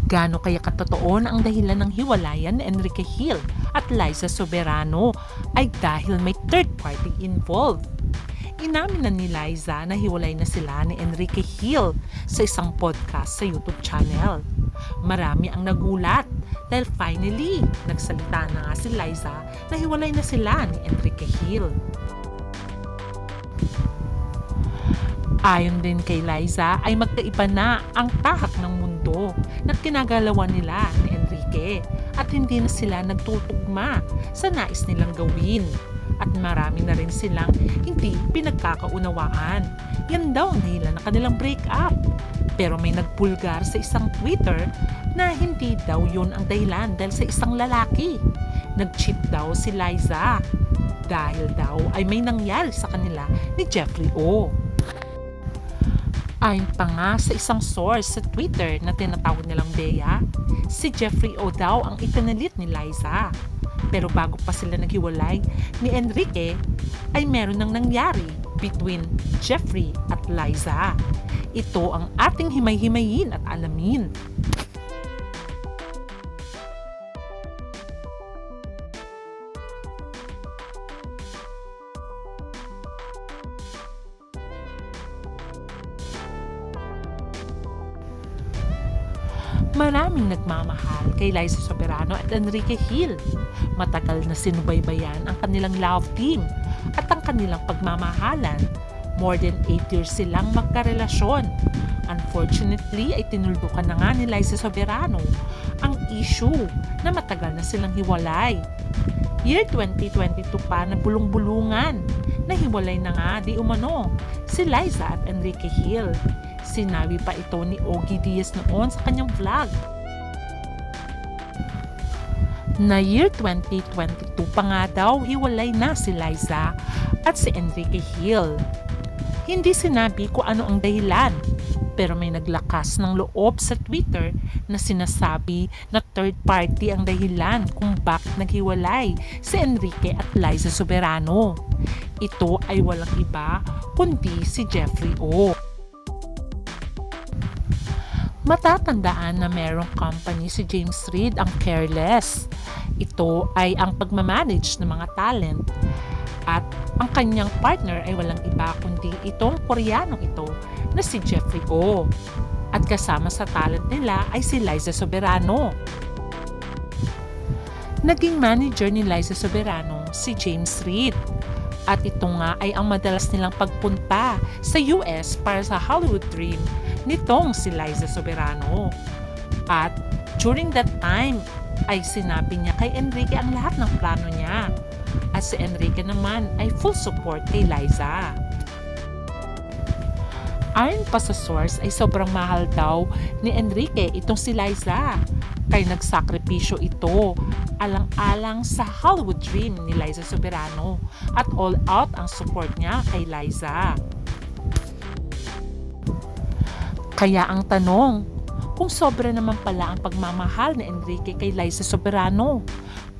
Gaano kaya katotoo na ang dahilan ng hiwalayan ni Enrique Hill at Liza Soberano ay dahil may third party involved? Inamin na ni Liza na hiwalay na sila ni Enrique Hill sa isang podcast sa YouTube channel. Marami ang nagulat dahil finally nagsalita na nga si Liza na hiwalay na sila ni Enrique Hill. Ayon din kay Liza ay magkaiba na ang tahak ng mundo na kinagalawan nila ni Enrique at hindi na sila nagtutugma sa nais nilang gawin at marami na rin silang hindi pinagkakaunawaan. Yan daw ang dahilan ng kanilang breakup. Pero may nagpulgar sa isang Twitter na hindi daw yun ang dahilan dahil sa isang lalaki. Nag-cheat daw si Liza dahil daw ay may nangyari sa kanila ni Jeffrey O. Ayon pa nga sa isang source sa Twitter na tinatawag nilang Bea, si Jeffrey O daw ang ipinalit ni Liza. Pero bago pa sila naghiwalay ni Enrique, ay meron nang nangyari between Jeffrey at Liza. Ito ang ating himay-himayin at alamin. Maraming nagmamahal kay Liza Soberano at Enrique Hill. Matagal na sinubaybayan ang kanilang love team at ang kanilang pagmamahalan. More than 8 years silang magkarelasyon. Unfortunately ay tinuldukan na nga ni Liza Soberano ang issue na matagal na silang hiwalay. Year 2022 pa na bulong-bulungan na hiwalay na nga di umano si Liza at Enrique Hill. Sinabi pa ito ni Ogie Diaz noon sa kanyang vlog na year 2022 pa nga daw hiwalay na si Liza at si Enrique Hill. Hindi sinabi kung ano ang dahilan, pero may naglakas ng loob sa Twitter na sinasabi na third party ang dahilan kung bakit naghiwalay si Enrique at Liza Soberano. Ito ay walang iba kundi si Jeffrey O. Matatandaan na merong company si James Reid ang Careless. Ito ay ang pagmamanage ng mga talent. At ang kanyang partner ay walang iba kundi itong Koreanong ito na si Jeffrey O. At kasama sa talent nila ay si Liza Soberano. Naging manager ni Liza Soberano si James Reid. At ito nga ay ang madalas nilang pagpunta sa US para sa Hollywood Dream nitong si Liza Soberano. At during that time ay sinabi niya kay Enrique ang lahat ng plano niya. At si Enrique naman ay full support kay Liza. Ayon pa sa source ay sobrang mahal daw ni Enrique itong si Liza. Kaya nagsakripisyo ito alang-alang sa Hollywood Dream ni Liza Soberano at all out ang support niya kay Liza. Kaya ang tanong, kung sobra naman pala ang pagmamahal ni Enrique kay Liza Soberano,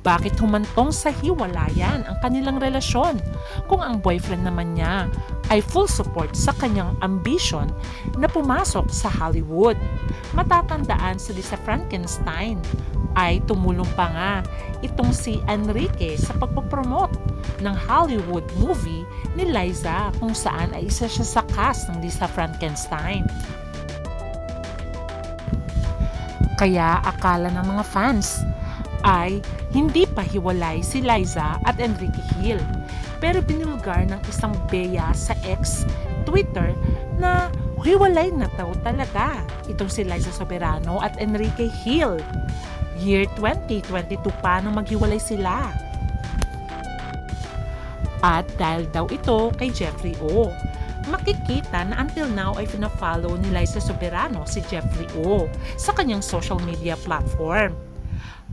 bakit humantong sa hiwalayan ang kanilang relasyon kung ang boyfriend naman niya ay full support sa kanyang ambition na pumasok sa Hollywood? Matatandaan sa Lisa Frankenstein ay tumulong pa nga itong si Enrique sa pagpopromote ng Hollywood movie ni Liza kung saan ay isa siya sa cast ng Lisa Frankenstein. Kaya akala ng mga fans ay hindi pa hiwalay si Liza at Enrique Hill. Pero binulgar ng isang Bea sa X Twitter na hiwalay na daw talaga itong si Liza Soberano at Enrique Hill. Year 2022 pa nung maghiwalay sila. At dahil daw ito kay Jeffrey O. Makikita na until now ay pina-follow ni Liza Soberano si Jeffrey O sa kanyang social media platform.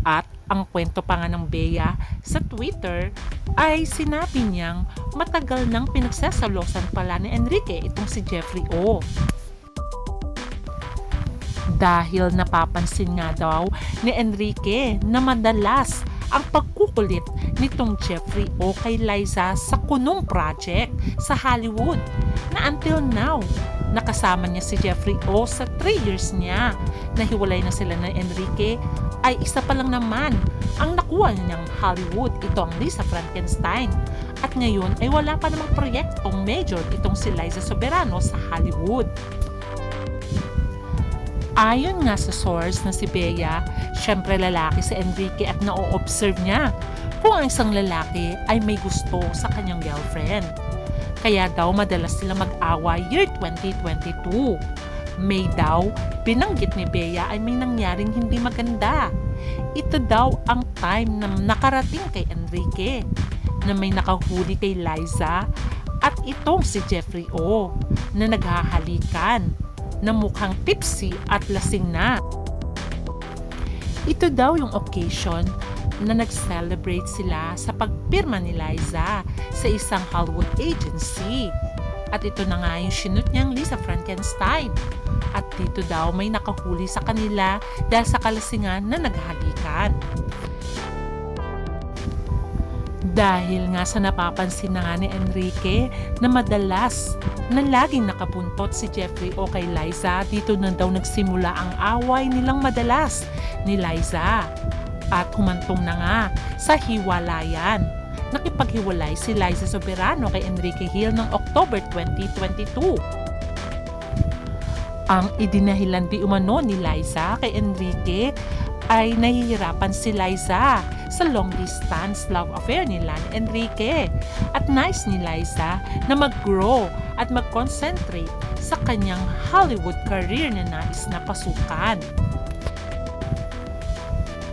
At ang kwento pa nga ng Bea sa Twitter ay sinabi niyang matagal nang pinagsasalosan pala ni Enrique itong si Jeffrey O. Dahil napapansin nga daw ni Enrique na madalas ang pagkukulit nitong Jeffrey O kay Liza sa kunong project sa Hollywood na until now Nakasama niya si Jeffrey O sa 3 years niya. Nahiwalay na sila ng Enrique ay isa pa lang naman ang nakuha niyang Hollywood. Ito ang Lisa Frankenstein. At ngayon ay wala pa namang proyektong major itong si Liza Soberano sa Hollywood. Ayon nga sa source na si Bea, syempre lalaki si Enrique at na-observe niya kung ang isang lalaki ay may gusto sa kanyang girlfriend. Kaya daw madalas sila mag-away year 2022. May daw, binanggit ni Bea ay may nangyaring hindi maganda. Ito daw ang time na nakarating kay Enrique na may nakahuli kay Liza at itong si Jeffrey O na naghahalikan na mukhang tipsy at lasing na. Ito daw yung occasion na nag-celebrate sila sa pagpirma ni Liza sa isang Hollywood agency. At ito na nga yung sinut niyang Lisa Frankenstein. At dito daw may nakahuli sa kanila dahil sa kalasingan na naghahalikan. Dahil nga sa napapansin na nga ni Enrique na madalas na laging nakabuntot si Jeffrey O kay Liza, dito na daw nagsimula ang away nilang madalas ni Liza. At humantong na nga sa hiwalayan. Nakipaghiwalay si Liza Soberano kay Enrique Hill noong October 2022. Ang idinahilan di umano ni Liza kay Enrique ay nahihirapan si Liza sa long distance love affair nila ni Enrique at nais ni Liza na mag-grow at mag-concentrate sa kanyang Hollywood career na nais na pasukan.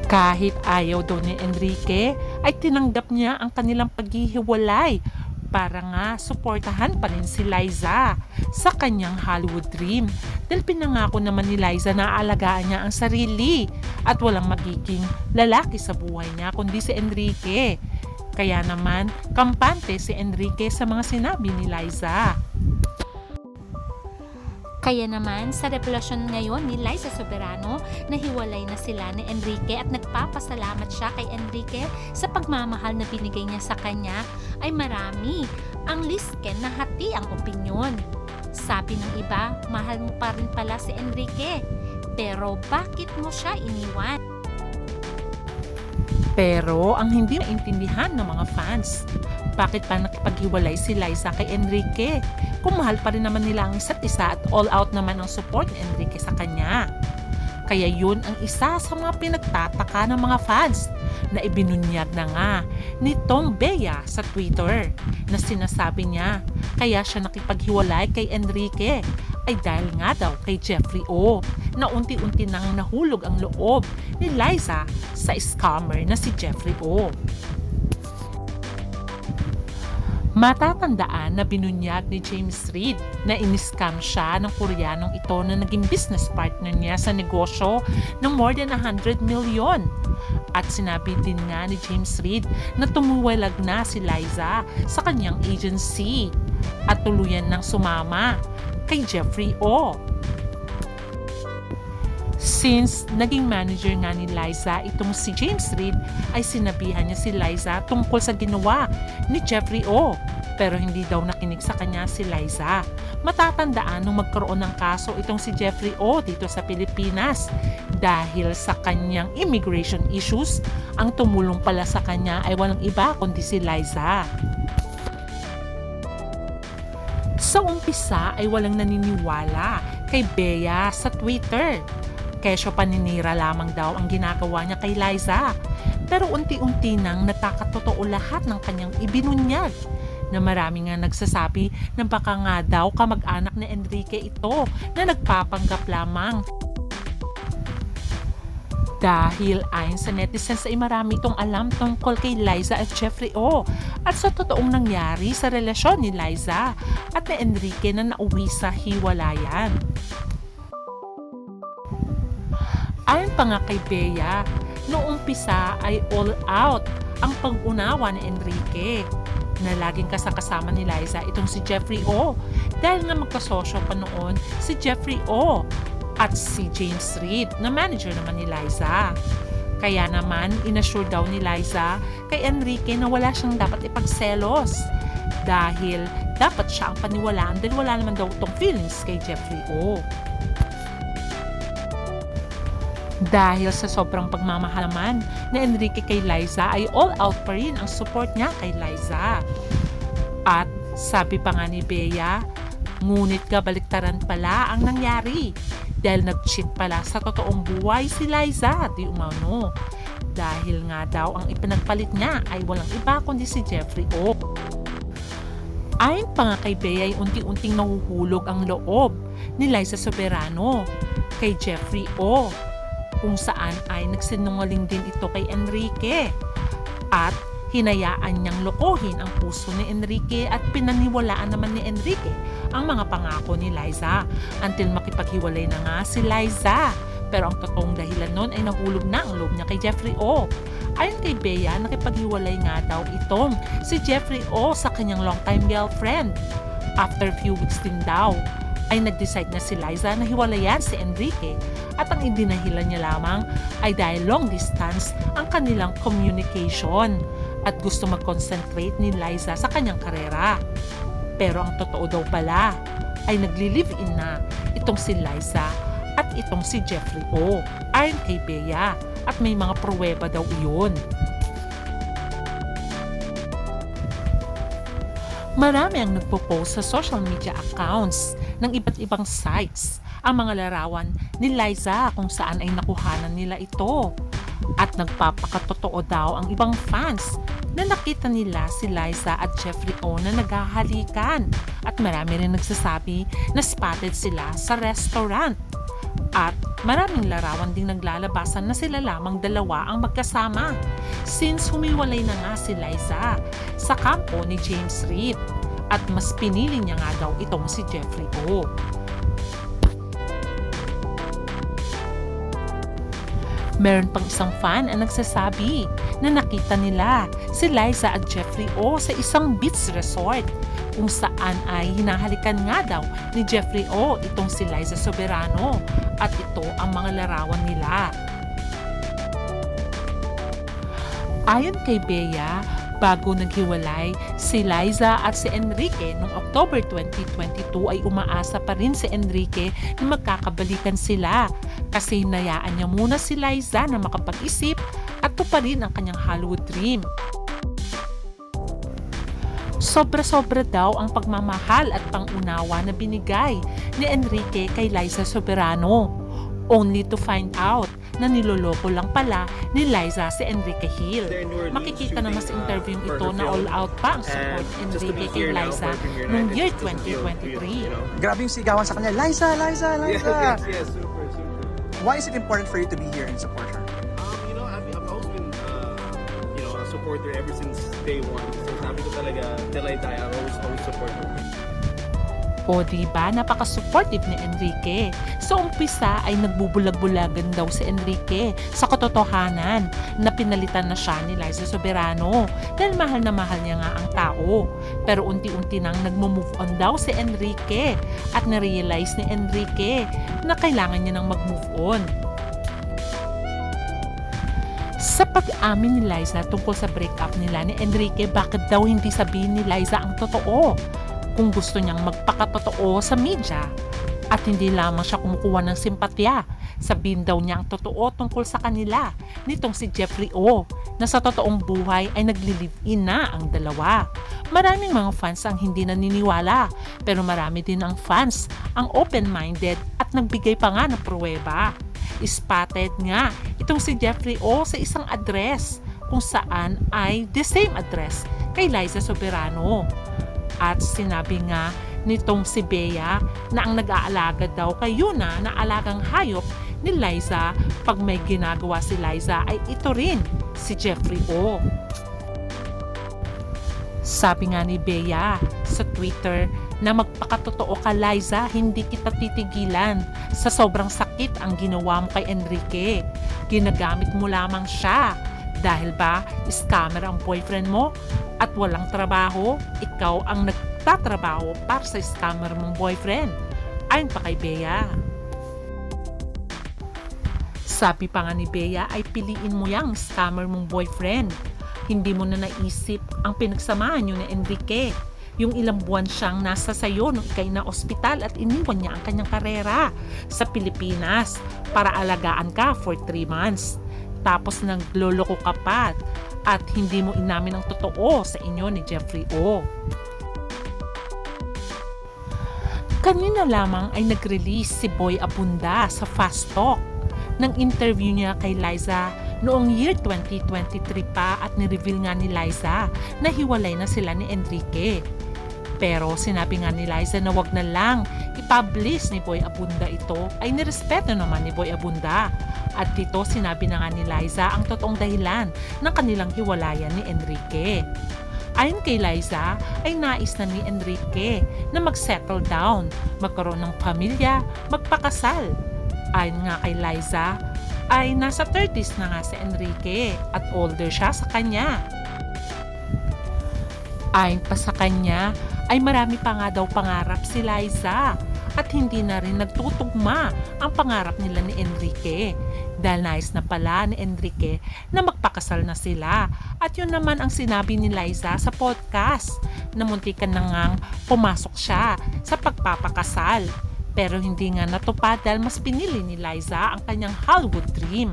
Kahit ayaw daw ni Enrique, ay tinanggap niya ang kanilang paghihiwalay para nga suportahan pa rin si Liza sa kanyang Hollywood dream dahil pinangako naman ni Liza na aalagaan niya ang sarili at walang magiging lalaki sa buhay niya kundi si Enrique. Kaya naman, kampante si Enrique sa mga sinabi ni Liza. Kaya naman, sa revelasyon ngayon ni Liza Soberano, nahiwalay na sila ni Enrique at nagpapasalamat siya kay Enrique sa pagmamahal na binigay niya sa kanya ay marami. Ang lisken na hati ang opinyon. Sabi ng iba, mahal mo pa rin pala si Enrique. Pero bakit mo siya iniwan? Pero ang hindi maintindihan ng mga fans, bakit pa nakipaghiwalay si Liza kay Enrique? Kung mahal pa rin naman nila ang isa't isa at all out naman ang support ni Enrique sa kanya. Kaya yun ang isa sa mga pinagtataka ng mga fans na ibinunyag na nga nitong Bea sa Twitter na sinasabi niya kaya siya nakipaghiwalay kay Enrique ay dahil nga daw kay Jeffrey O na unti-unti nang nahulog ang loob ni Liza sa scammer na si Jeffrey O. Matatandaan na binunyag ni James Reid na in-scam siya ng Koreanong ito na naging business partner niya sa negosyo ng more than 100 million. At sinabi din nga ni James Reid na tumuwalag na si Liza sa kanyang agency at tuluyan ng sumama kay Jeffrey O. Since naging manager nga ni Liza itong si James Reid ay sinabihan niya si Liza tungkol sa ginawa ni Jeffrey O. Pero hindi daw nakinig sa kanya si Liza. Matatandaan nung magkaroon ng kaso itong si Jeffrey O dito sa Pilipinas dahil sa kanyang immigration issues, ang tumulong pala sa kanya ay walang iba kundi si Liza. Sa umpisa ay walang naniniwala kay Bea sa Twitter. Kesyo paninira lamang daw ang ginagawa niya kay Liza. Pero unti-unti nang nagkakatotoo lahat ng kanyang ibinunyag na marami nga nagsasabi na baka nga daw kamag-anak ni Enrique ito na nagpapanggap lamang. Dahil ayon sa netizens ay marami itong alam tungkol kay Liza at Jeffrey O at sa totoong nangyari sa relasyon ni Liza at ni Enrique na nauwi sa hiwalayan. Ayon pa nga kay Bea, noong umpisa ay all out ang pag-unawa ni Enrique na laging kasama ni Liza itong si Jeffrey O dahil nga magkasosyo pa noon si Jeffrey O at si James Reid na manager naman ni Liza. Kaya naman inassure daw ni Liza kay Enrique na wala siyang dapat ipagselos dahil dapat siya ang paniwalaan dahil wala naman daw itong feelings kay Jeffrey O. Dahil sa sobrang pagmamahal naman ni Enrique kay Liza ay all out pa rin ang support niya kay Liza. At sabi pa nga ni Bea, ngunit kabaliktaran pala ang nangyari dahil nag-cheat pala sa totoong buhay si Liza di umano. Dahil nga daw ang ipinagpalit niya ay walang iba kundi si Jeffrey O. Ayon pa nga kay Bea ay unti-unting nahuhulog ang loob ni Liza Soberano kay Jeffrey O, kung saan ay nagsinungaling din ito kay Enrique at hinayaan niyang lokohin ang puso ni Enrique at pinaniwalaan naman ni Enrique ang mga pangako ni Liza until makipaghiwalay na nga si Liza. Pero ang totoong dahilan nun ay nahulog na ang loob niya kay Jeffrey O. Ayon kay Bea, nakipaghiwalay nga daw itong si Jeffrey O sa kanyang longtime girlfriend. After few weeks din daw, ay nag-decide na si Liza na hiwalayan si Enrique at ang idinahilan niya lamang ay dahil long distance ang kanilang communication at gusto mag-concentrate ni Liza sa kanyang karera. Pero ang totoo daw pala ay nagli-live-in na itong si Liza at itong si Jeffrey O. Ayon kay Bea at may mga pruweba daw iyon. Marami ang nagpo-post sa social media accounts ng iba't ibang sites ang mga larawan ni Liza kung saan ay nakuhanan nila ito. At nagpapakatotoo daw ang ibang fans na nakita nila si Liza at Jeffrey O na naghahalikan. At marami rin nagsasabi na spotted sila sa restaurant. At maraming larawan ding naglalabasan na sila lamang dalawa ang magkasama since humiwalay na nga si Liza sa kampo ni James Reid at mas pinili niya nga daw itong si Jeffrey O. Meron pang isang fan ang nagsasabi na nakita nila si Liza at Jeffrey O sa isang beach resort kung saan ay hinahalikan nga daw ni Jeffrey O itong si Liza Soberano at ito ang mga larawan nila. Ayon kay Bea, bago naghiwalay si Liza at si Enrique noong October 2022 ay umaasa pa rin si Enrique na magkakabalikan sila kasi hinayaan niya muna si Liza na makapag-isip at tuparin ang kanyang Hollywood dream. Sobra-sobra daw ang pagmamahal at pangunawa na binigay ni Enrique kay Liza Soberano, only to find out na niloloko lang pala ni Liza si Enrique Hill. Makikita naman sa interview ito na all out pa ang support Enrique kay Liza noong year 2023. Grabe yung sigawan sa kanya, Liza, Liza, Liza! Yes, super. Why is it important for you to be here and support her? I've always been, a supporter ever since day one. So sabi ko talaga, till I die, I'll always support her. O diba, napaka-supportive ni Enrique. Sa umpisa ay nagbubulag-bulagan daw si Enrique sa katotohanan na pinalitan na siya ni Liza Soberano dahil mahal na mahal niya nga ang tao. Pero unti-unti nang nagmo-move on daw si Enrique at na-realize ni Enrique na kailangan niya nang mag-move on. Sa pag-amin ni Liza tungkol sa breakup nila ni Enrique, bakit daw hindi sabihin ni Liza ang totoo? Kung gusto niyang magpakatotoo sa media at hindi lamang siya kumukuha ng simpatya, sabihin daw niya ang totoo tungkol sa kanila nitong si Jeffrey O na sa totoong buhay ay nagli-live-in na ang dalawa. Maraming mga fans ang hindi naniniwala pero marami din ang fans ang open-minded at nagbigay pa nga ng pruweba. Spotted nga itong si Jeffrey O sa isang address kung saan ay the same address kay Liza Soberano. At sinabi nga nitong si Bea na ang nag-aalaga daw kay Yuna na alagang hayop ni Liza pag may ginagawa si Liza ay ito rin si Jeffrey O. Sabi nga ni Bea sa Twitter na magpakatotoo ka Liza, hindi kita titigilan. Sa sobrang sakit ang ginawa mo kay Enrique. Ginagamit mo lamang siya. Dahil ba, scammer ang boyfriend mo at walang trabaho, ikaw ang nagtatrabaho para sa scammer mong boyfriend. Ayon pa kay Bea. Sabi pa nga ni Bea ay piliin mo yang scammer mong boyfriend. Hindi mo na naisip ang pinagsamahan niyo ni Enrique. Yung ilang buwan siyang nasa sayo nung ikay na ospital at iniwan niya ang kanyang karera sa Pilipinas para alagaan ka for 3 months. Tapos nagloloko ka pa at hindi mo inamin ang totoo sa inyo ni Jeffrey O. Kanina lamang ay nag-release si Boy Abunda sa Fast Talk ng interview niya kay Liza noong year 2023 pa at nireveal nga ni Liza na hiwalay na sila ni Enrique. Pero sinabi nga ni Liza na wag na lang i-publish ni Boy Abunda ito ay nirespeto naman ni Boy Abunda. At dito sinabi na nga ni Liza ang totoong dahilan ng kanilang hiwalayan ni Enrique. Ayon kay Liza ay nais na ni Enrique na mag-settle down, magkaroon ng pamilya, magpakasal. Ayon nga kay Liza ay nasa 30s na nga si Enrique at older siya sa kanya. Ayon pa sa kanya ay marami pa nga daw pangarap si Liza at hindi na rin nagtutugma ang pangarap nila ni Enrique dahil nais na pala ni Enrique na magpakasal na sila. At yun naman ang sinabi ni Liza sa podcast na muntikan na ngang pumasok siya sa pagpapakasal. Pero hindi nga natupad dahil mas pinili ni Liza ang kanyang Hollywood dream.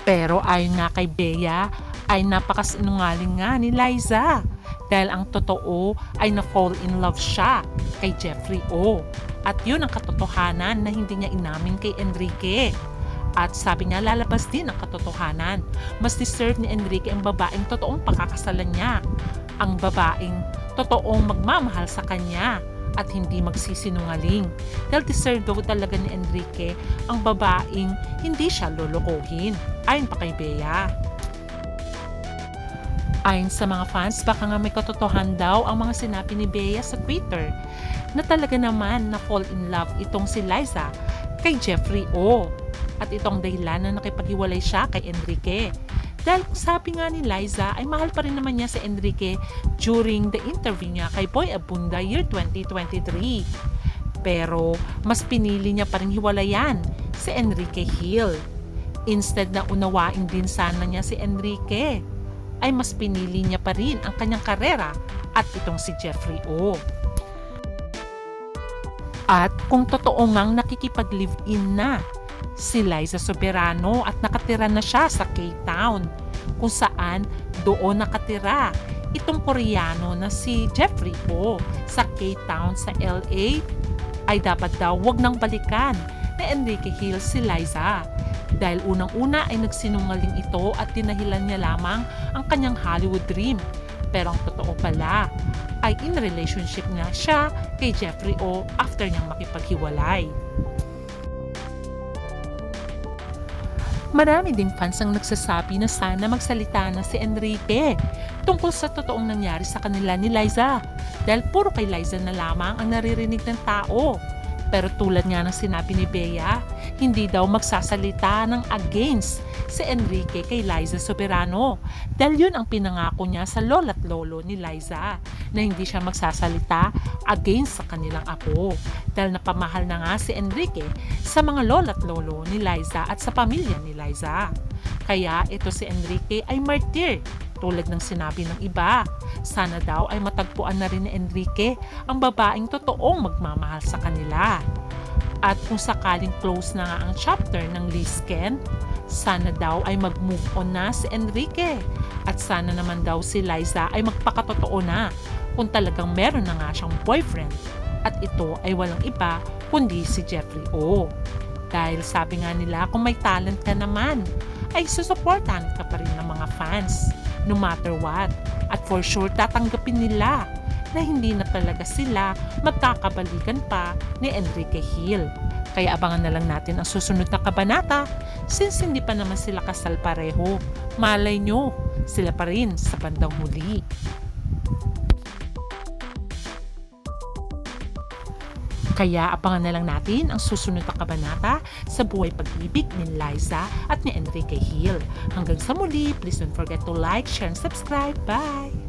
Pero ayon nga kay Bea ay napakasinungaling nga ni Liza dahil ang totoo ay na-fall in love siya kay Jeffrey O. At yun ang katotohanan na hindi niya inamin kay Enrique. At sabi niya lalabas din ang katotohanan. Mas deserve ni Enrique ang babaeng totoong pakakasalan niya. Ang babaeng totoong magmamahal sa kanya at hindi magsisinungaling. Dahil deserve daw talaga ni Enrique ang babaeng hindi siya lolokohin. Ayon pa kay Bea. Ayon sa mga fans, baka nga may katotohan daw ang mga sinabi ni Bea sa Twitter na talaga naman na fall in love itong si Liza kay Jeffrey O. At itong dahilan na nakipaghiwalay siya kay Enrique. Dahil kung sabi nga ni Liza ay mahal pa rin naman niya si Enrique during the interview niya kay Boy Abunda year 2023. Pero mas pinili niya pa rin hiwalayan si Enrique Hill. Instead na unawain din sana niya si Enrique, ay mas pinili niya pa rin ang kanyang karera at itong si Jeffrey O. At kung totoo ngang nakikipag-live-in na si Liza Soberano at nakatira na siya sa K-Town, kung saan doon nakatira itong Koreano na si Jeffrey O sa K-Town sa LA, ay dapat daw wag nang balikan ni Enrique Hill si Liza. Dahil unang-una ay nagsinungaling ito at dinahilan niya lamang ang kanyang Hollywood dream. Pero ang totoo pala ay in relationship na siya kay Jeffrey O after niyang makipaghiwalay. Marami ding fans ang nagsasabi na sana magsalita na si Enrique tungkol sa totoong nangyari sa kanila ni Liza. Dahil puro kay Liza na lamang ang naririnig ng tao. Pero tulad nga ng sinabi ni Bea, hindi daw magsasalita ng against si Enrique kay Liza Soberano. Dahil yun ang pinangako niya sa lola't lolo ni Liza, na hindi siya magsasalita against sa kanilang apo. Dahil napamahal na nga si Enrique sa mga lola't lolo ni Liza at sa pamilya ni Liza. Kaya ito si Enrique ay martyr. Tulad ng sinabi ng iba, sana daw ay matagpuan na rin ni Enrique ang babaeng totoong magmamahal sa kanila. At kung sakaling close na nga ang chapter ng Lisken, sana daw ay mag-move on na si Enrique. At sana naman daw si Liza ay magpakatotoo na kung talagang meron na nga siyang boyfriend. At ito ay walang iba kundi si Jeffrey O. Dahil sabi nga nila kung may talent ka naman, ay susuportahan ka pa rin ng mga fans. No matter what. At for sure tatanggapin nila na hindi na talaga sila magkakabalikan pa ni Enrique Hill. Kaya abangan na lang natin ang susunod na kabanata since hindi pa naman sila kasal pareho. Malay nyo, sila pa rin sa bandang huli. Kaya abangan na lang natin ang susunod na kabanata sa buhay pag-ibig ni Liza at ni Enrique Hill. Hanggang sa muli, please don't forget to like, share, and subscribe. Bye!